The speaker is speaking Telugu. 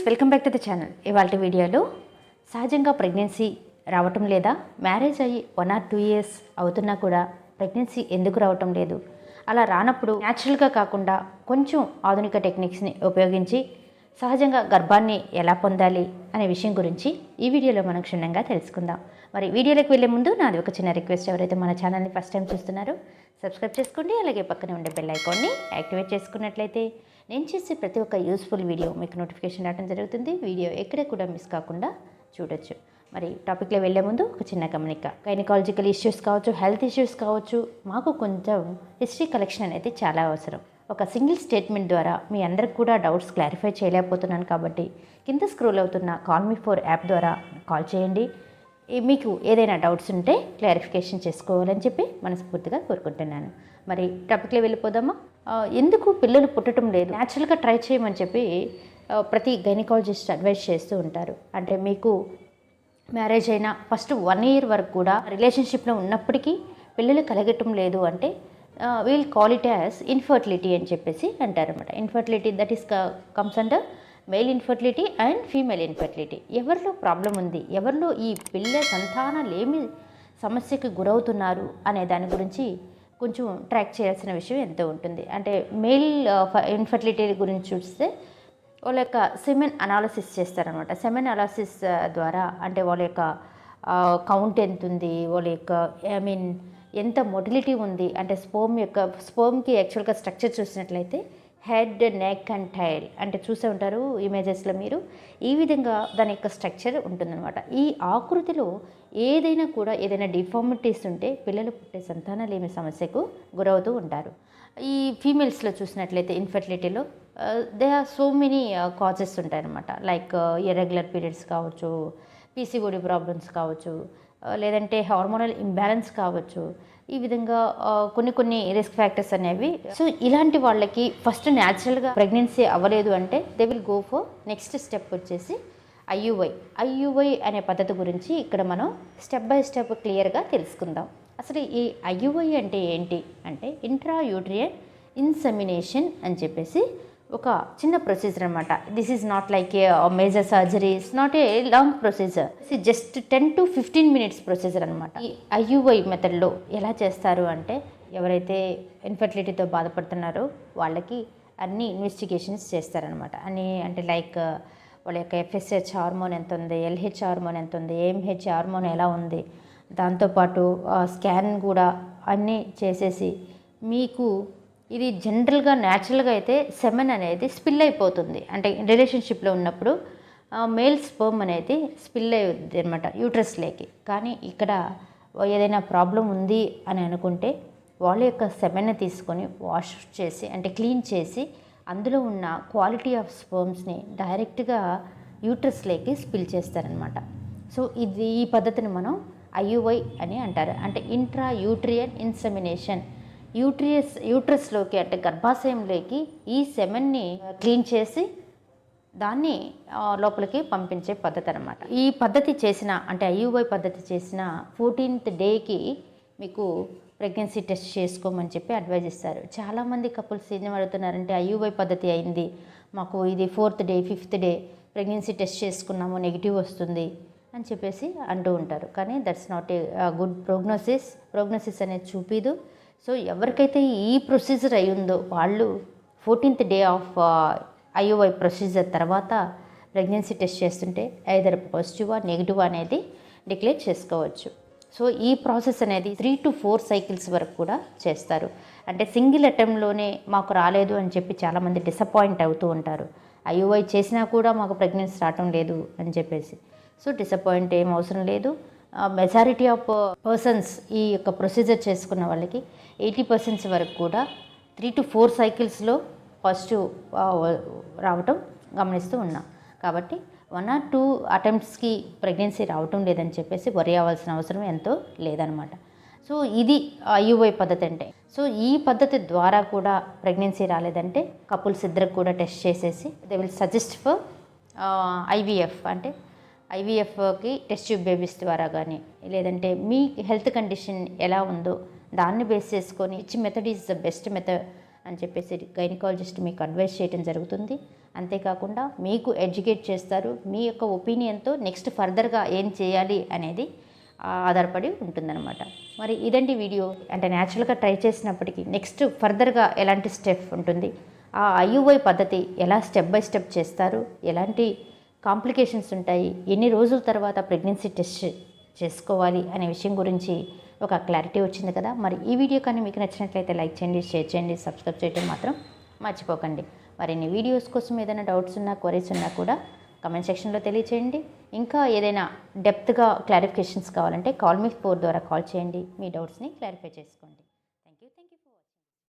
Welcome back to the channel. ఇవాళ వీడియోలో సహజంగా ప్రెగ్నెన్సీ రావటం లేదా, మ్యారేజ్ అయ్యి 1 or 2 years అవుతున్నా కూడా ప్రెగ్నెన్సీ ఎందుకు రావటం లేదు, అలా రానప్పుడు న్యాచురల్గా కాకుండా కొంచెం ఆధునిక టెక్నిక్స్ని ఉపయోగించి సహజంగా గర్భాన్ని ఎలా పొందాలి అనే విషయం గురించి ఈ వీడియోలో మనం క్షుణ్ణంగా తెలుసుకుందాం. మరి వీడియోలోకి వెళ్ళే ముందు నాది ఒక చిన్న రిక్వెస్ట్. ఎవరైతే మన ఛానల్ని ఫస్ట్ టైం చూస్తున్నారో సబ్స్క్రైబ్ చేసుకోండి. అలాగే పక్కనే ఉండే బెల్ ఐకాన్ని యాక్టివేట్ చేసుకున్నట్లయితే నేను చేసే ప్రతి ఒక్క యూస్ఫుల్ వీడియో మీకు నోటిఫికేషన్ రావడం జరుగుతుంది. వీడియో ఎక్కడ కూడా మిస్ కాకుండా చూడొచ్చు. మరి టాపిక్లో వెళ్ళే ముందు ఒక చిన్న గమనిక. గైనకాలజికల్ ఇష్యూస్ కావచ్చు, హెల్త్ ఇష్యూస్ కావచ్చు, మాకు కొంచెం హిస్టరీ కలెక్షన్ అనేది చాలా అవసరం. ఒక సింగిల్ స్టేట్మెంట్ ద్వారా మీ అందరికి కూడా డౌట్స్ క్లారిఫై చేయలేకపోతున్నాను కాబట్టి కింద స్క్రోల్ అవుతున్న కాల్ మీ ఫోర్ యాప్ ద్వారా కాల్ చేయండి. మీకు ఏదైనా డౌట్స్ ఉంటే క్లారిఫికేషన్ చేసుకోవాలని చెప్పి మనస్ఫూర్తిగా కోరుకుంటున్నాను. మరి టాపిక్లో వెళ్ళిపోదామా? ఎందుకు పిల్లలు పుట్టడం లేదు, న్యాచురల్గా ట్రై చేయమని చెప్పి ప్రతి గైనకాలజిస్ట్ అడ్వైస్ చేస్తూ ఉంటారు. అంటే మీకు మ్యారేజ్ అయిన ఫస్ట్ 1 year వరకు కూడా రిలేషన్షిప్లో ఉన్నప్పటికీ పిల్లలు కలగటం లేదు అంటే we'll call it as infertility అని చెప్పేసి అంటారన్నమాట. Infertility that is comes under male infertility and female infertility. ఎవరిలో ప్రాబ్లం ఉంది, ఎవరిలో ఈ పిల్ల సంతానాలేమి సమస్యకు గురవుతున్నారు అనే దాని గురించి కొంచెం ట్రాక్ చేయాల్సిన విషయం ఎంతో ఉంటుంది. అంటే మేల్ ఇన్ఫర్టిలిటీ గురించి చూస్తే వాళ్ళ యొక్క సెమెన్ అనాలిసిస్ చేస్తారనమాట. సెమెన్ అనాలిసిస్ ద్వారా అంటే వాళ్ళ యొక్క కౌంట్ ఎంత ఉంది, వాళ్ళ యొక్క ఎంత మొటిలిటీ ఉంది, అంటే స్పోమ్కి యాక్చువల్గా స్ట్రక్చర్ చూసినట్లయితే హెడ్, నెక్ అండ్ టైల్ అంటే చూసే ఉంటారు ఇమేజెస్లో మీరు. ఈ విధంగా దాని యొక్క స్ట్రక్చర్ ఉంటుందన్నమాట. ఈ ఆకృతిలో ఏదైనా డిఫార్మిటీస్ ఉంటే పిల్లలు పుట్టే సంతానలేమి సమస్యకు గురవుతూ ఉంటారు. ఈ ఫీమేల్స్లో చూసినట్లయితే ఇన్ఫర్టిలిటీలో they are so many causes ఉంటాయన్నమాట. లైక్ ఇర్రెగ్యులర్ పీరియడ్స్ కావచ్చు, పీసీఓడి ప్రాబ్లమ్స్ కావచ్చు, లేదంటే హార్మోనల్ ఇంబ్యాలెన్స్ కావచ్చు. ఈ విధంగా కొన్ని రిస్క్ ఫ్యాక్టర్స్ అనేవి. సో ఇలాంటి వాళ్ళకి ఫస్ట్ న్యాచురల్గా ప్రెగ్నెన్సీ అవ్వలేదు అంటే they will go for next step వచ్చేసి ఐయుఐ అనే పద్ధతి గురించి ఇక్కడ మనం స్టెప్ బై స్టెప్ క్లియర్గా తెలుసుకుందాం. అసలు ఈ ఐయుఐ అంటే ఏంటి అంటే ఇంట్రా యూట్రియన్ ఇన్సెమినేషన్ అని చెప్పేసి ఒక చిన్న ప్రొసీజర్ అనమాట. This is not like a major surgery, it's not a long procedure, just 10 to 15 minutes procedure అనమాట. ఈ ఐయుఐ మెథడ్లో ఎలా చేస్తారు అంటే ఎవరైతే ఇన్ఫర్టిలిటీతో బాధపడుతున్నారో వాళ్ళకి అన్ని ఇన్వెస్టిగేషన్స్ చేస్తారనమాట. అన్నీ అంటే లైక్ వాళ్ళ యొక్క FSH హార్మోన్ ఎంత ఉంది, LH హార్మోన్ ఎంత ఉంది, AMH హార్మోన్ ఎలా ఉంది, దాంతోపాటు స్కాన్ కూడా అన్నీ చేసేసి మీకు ఇది జనరల్గా న్యాచురల్గా అయితే సెమెన్ అనేది స్పిల్ అయిపోతుంది. అంటే రిలేషన్షిప్లో ఉన్నప్పుడు మేల్ స్పర్మ్ అనేది స్పిల్ అయ్యింది అనమాట యూట్రస్లోకి. కానీ ఇక్కడ ఏదైనా ప్రాబ్లం ఉంది అని అనుకుంటే వాళ్ళ యొక్క సెమెన్ని తీసుకొని వాష్ చేసి అంటే క్లీన్ చేసి అందులో ఉన్న క్వాలిటీ ఆఫ్ స్పర్మ్స్ని డైరెక్ట్గా యూట్రస్లోకి స్పిల్ చేస్తారనమాట. సో ఈ పద్ధతిని మనం IUI అని అంటారు. అంటే ఇంట్రా యూట్రియన్ ఇన్సెమినేషన్. యూట్రస్లోకి అంటే గర్భాశయంలోకి ఈ సెమెన్ని క్లీన్ చేసి దాన్ని లోపలికి పంపించే పద్ధతి అనమాట. ఈ పద్ధతి చేసిన అంటే IUI పద్ధతి చేసిన 14th డేకి మీకు ప్రెగ్నెన్సీ టెస్ట్ చేసుకోమని చెప్పి అడ్వైజ్ ఇస్తారు. చాలామంది కపుల్స్ ఏం అడుగుతున్నారంటే IUI పద్ధతి అయింది, మాకు ఇది 4th day 5th day pregnancy test చేసుకున్నాము, నెగిటివ్ వస్తుంది అని చెప్పేసి అంటూ ఉంటారు. కానీ that's not a good prognosis అనేది చూపిదు. సో ఎవరికైతే ఈ ప్రొసీజర్ అయ్యిందో వాళ్ళు 14th day of IUI procedure తర్వాత ప్రెగ్నెన్సీ టెస్ట్ చేస్తుంటే ఐదర్ పాజిటివా నెగిటివ్ అనేది డిక్లేర్ చేసుకోవచ్చు. సో ఈ ప్రాసెస్ అనేది 3 to 4 cycles వరకు కూడా చేస్తారు. అంటే సింగిల్ అటెంప్ట్లోనే మాకు రాలేదు అని చెప్పి చాలామంది డిసప్పాయింట్ అవుతూ ఉంటారు. IUI చేసినా కూడా మాకు ప్రెగ్నెన్సీ రావటం లేదు అని చెప్పేసి. సో డిసప్పాయింట్ ఏం అవసరం లేదు. మెజారిటీ ఆఫ్ పర్సన్స్ ఈ యొక్క ప్రొసీజర్ చేసుకున్న వాళ్ళకి 80% వరకు కూడా 3 to 4 cyclesలో పాజిటివ్ రావటం గమనిస్తూ ఉన్నాం. కాబట్టి 1 or 2 attemptsకి ప్రెగ్నెన్సీ రావటం లేదని చెప్పేసి వరి అవ్వాల్సిన అవసరం ఎంతో లేదనమాట. సో ఇది IUI పద్ధతి అంటే. సో ఈ పద్ధతి ద్వారా కూడా ప్రెగ్నెన్సీ రాలేదంటే కపుల్స్ ఇద్దరికి కూడా టెస్ట్ చేసేసి they will suggest for IVF. అంటే IVFకి టెస్ట్ ట్యూబ్ బేబీస్ ద్వారా కానీ లేదంటే మీ హెల్త్ కండిషన్ ఎలా ఉందో దాన్ని బేస్ చేసుకొని which method is the best method అని చెప్పేసి గైనకాలజిస్ట్ మీకు అడ్వైస్ చేయడం జరుగుతుంది. అంతేకాకుండా మీకు ఎడ్యుకేట్ చేస్తారు. మీ యొక్క ఒపీనియన్తో నెక్స్ట్ ఫర్దర్గా ఏం చేయాలి అనేది ఆధారపడి ఉంటుందన్నమాట. మరి ఇదండి వీడియో. అంటే న్యాచురల్గా ట్రై చేసినప్పటికీ నెక్స్ట్ ఫర్దర్గా ఎలాంటి స్టెప్ ఉంటుంది, ఆ IUI పద్ధతి ఎలా స్టెప్ బై స్టెప్ చేస్తారు, ఎలాంటి కాంప్లికేషన్స్ ఉంటాయి, ఎన్ని రోజుల తర్వాత ప్రెగ్నెన్సీ టెస్ట్ చేసుకోవాలి అనే విషయం గురించి ఒక క్లారిటీ వచ్చింది కదా. మరి ఈ వీడియో కానీ మీకు నచ్చినట్లయితే లైక్ చేయండి, షేర్ చేయండి, సబ్స్క్రైబ్ చేయడం మాత్రం మర్చిపోకండి. మరిన్ని వీడియోస్ కోసం ఏదైనా డౌట్స్ ఉన్నా, క్వరీస్ ఉన్నా కూడా కమెంట్ సెక్షన్లో తెలియచేయండి. ఇంకా ఏదైనా డెప్త్గా క్లారిఫికేషన్స్ కావాలంటే కాల్ మీ 4 ద్వారా కాల్ చేయండి. మీ డౌట్స్ని క్లారిఫై చేసుకోండి.